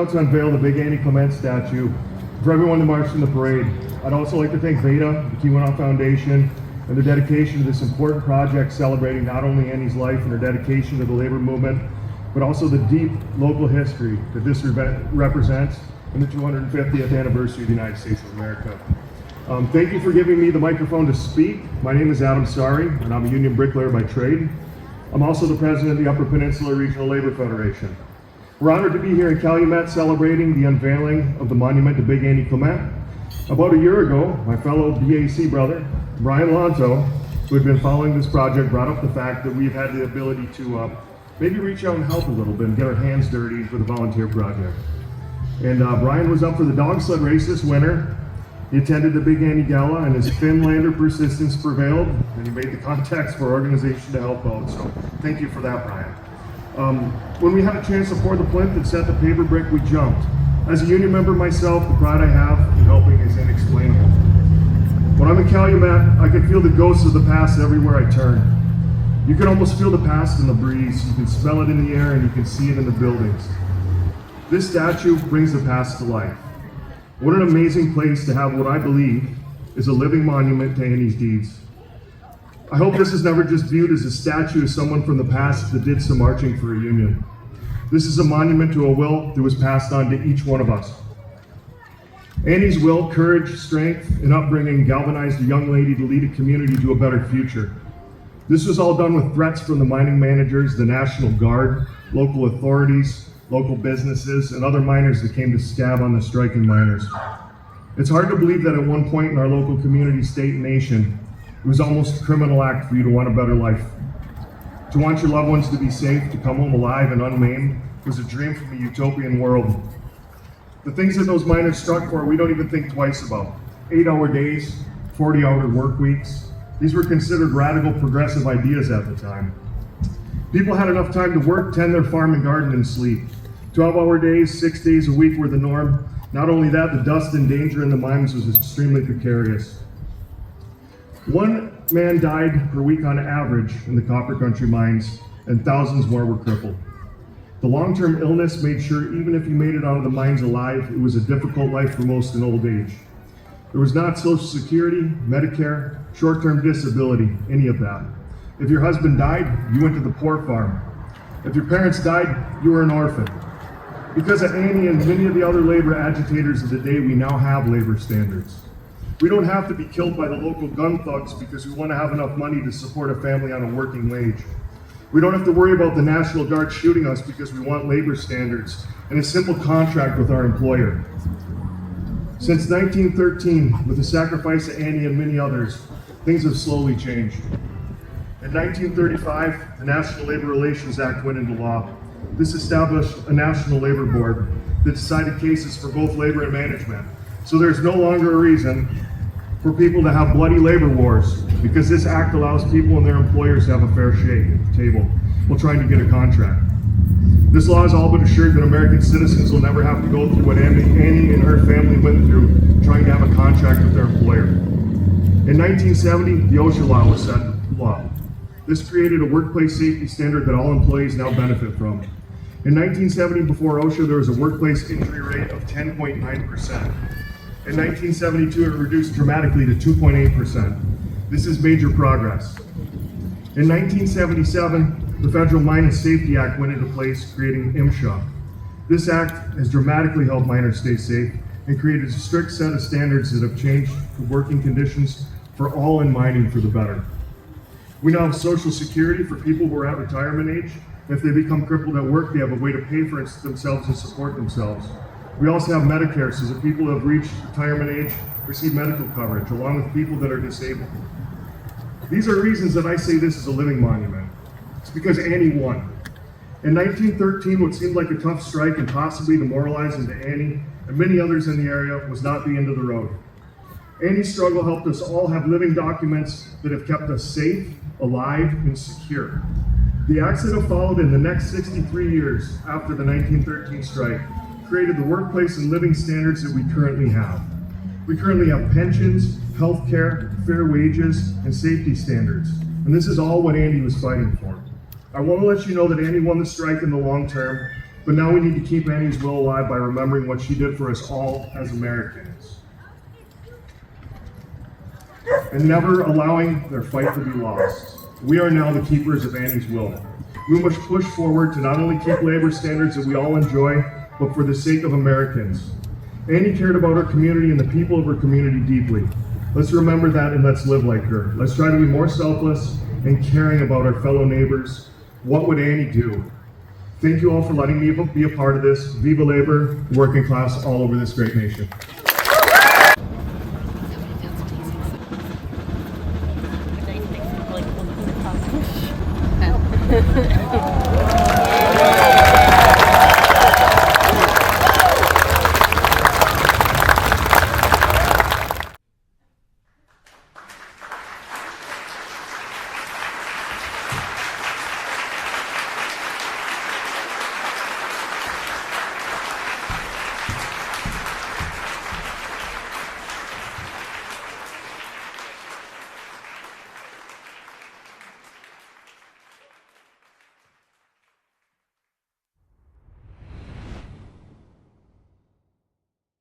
out to unveil the big Annie Clement statue for everyone that marched in the parade. I'd also like to thank VEDA, the Keweenaw Foundation, and their dedication to this important project celebrating not only Annie's life and her dedication to the labor movement, but also the deep local history that this event represents in the 250th anniversary of the United States of America. Thank you for giving me the microphone to speak. My name is Adam Sari, and I'm a union bricklayer by trade. I'm also the president of the Upper Peninsula Regional Labor Federation. We're honored to be here in Calumet celebrating the unveiling of the monument to Big Annie Clement. About a year ago, my fellow BAC brother, Brian Lonto, who had been following this project, brought up the fact that we've had the ability to maybe reach out and help a little bit and get our hands dirty for the volunteer project. And Brian was up for the dog sled race this winter. He attended the Big Annie Gala, and his Finlander persistence prevailed, and he made the contacts for our organization to help out. So thank you for that, Brian. When we had a chance to pour the plinth and set the paper brick, we jumped. As a union member myself, the pride I have in helping is inexplainable. When I'm in Calumet, I can feel the ghosts of the past everywhere I turn. You can almost feel the past in the breeze. You can smell it in the air, and you can see it in the buildings. This statue brings the past to life. What an amazing place to have what I believe is a living monument to Annie's deeds. I hope this is never just viewed as a statue of someone from the past that did some marching for a union. This is a monument to a will that was passed on to each one of us. Annie's will, courage, strength, and upbringing galvanized a young lady to lead a community to a better future. This was all done with threats from the mining managers, the National Guard, local authorities, local businesses, and other miners that came to scab on the striking miners. It's hard to believe that at one point in our local community, state, and nation, it was almost a criminal act for you to want a better life. To want your loved ones to be safe, to come home alive and unmaimed, was a dream from a utopian world. The things that those miners struck for, we don't even think twice about. 8-hour days, 40-hour work weeks. These were considered radical progressive ideas at the time. People had enough time to work, tend their farm and garden, and sleep. 12-hour days, 6 days a week were the norm. Not only that, the dust and danger in the mines was extremely precarious. One man died per week on average in the copper country mines, and thousands more were crippled. The long-term illness made sure even if you made it out of the mines alive, it was a difficult life for most in old age. There was not Social Security, Medicare, short-term disability, any of that. If your husband died, you went to the poor farm. If your parents died, you were an orphan. Because of Annie and many of the other labor agitators of the day, we now have labor standards. We don't have to be killed by the local gun thugs because we want to have enough money to support a family on a working wage. We don't have to worry about the National Guard shooting us because we want labor standards and a simple contract with our employer. Since 1913, with the sacrifice of Annie and many others, things have slowly changed. In 1935, the National Labor Relations Act went into law. This established a National Labor Board that decided cases for both labor and management. So there's no longer a reason for people to have bloody labor wars, because this act allows people and their employers to have a fair shake at the table while trying to get a contract. This law has all but assured that American citizens will never have to go through what Annie and her family went through trying to have a contract with their employer. In 1970, the OSHA law was set into law. This created a workplace safety standard that all employees now benefit from. In 1970, before OSHA, there was a workplace injury rate of 10.9%. In 1972, it reduced dramatically to 2.8%. This is major progress. In 1977, the Federal Mine Safety Act went into place, creating MSHA. This act has dramatically helped miners stay safe and created a strict set of standards that have changed the working conditions for all in mining for the better. We now have Social Security for people who are at retirement age. If they become crippled at work, they have a way to pay for themselves and support themselves. We also have Medicare, so that people who have reached retirement age receive medical coverage, along with people that are disabled. These are reasons that I say this is a living monument. It's because Annie won. In 1913, what seemed like a tough strike and possibly demoralizing to Annie and many others in the area was not the end of the road. Annie's struggle helped us all have living documents that have kept us safe, alive, and secure. The acts that have followed in the next 63 years after the 1913 strike created the workplace and living standards that we currently have. We currently have pensions, health care, fair wages, and safety standards. And this is all what Annie was fighting for. I want to let you know that Annie won the strike in the long term, but now we need to keep Annie's will alive by remembering what she did for us all as Americans. And never allowing their fight to be lost. We are now the keepers of Annie's will. We must push forward to not only keep labor standards that we all enjoy, but for the sake of Americans. Annie cared about her community and the people of her community deeply. Let's remember that and let's live like her. Let's try to be more selfless and caring about our fellow neighbors. What would Annie do? Thank you all for letting me be a part of this. Viva labor, working class all over this great nation.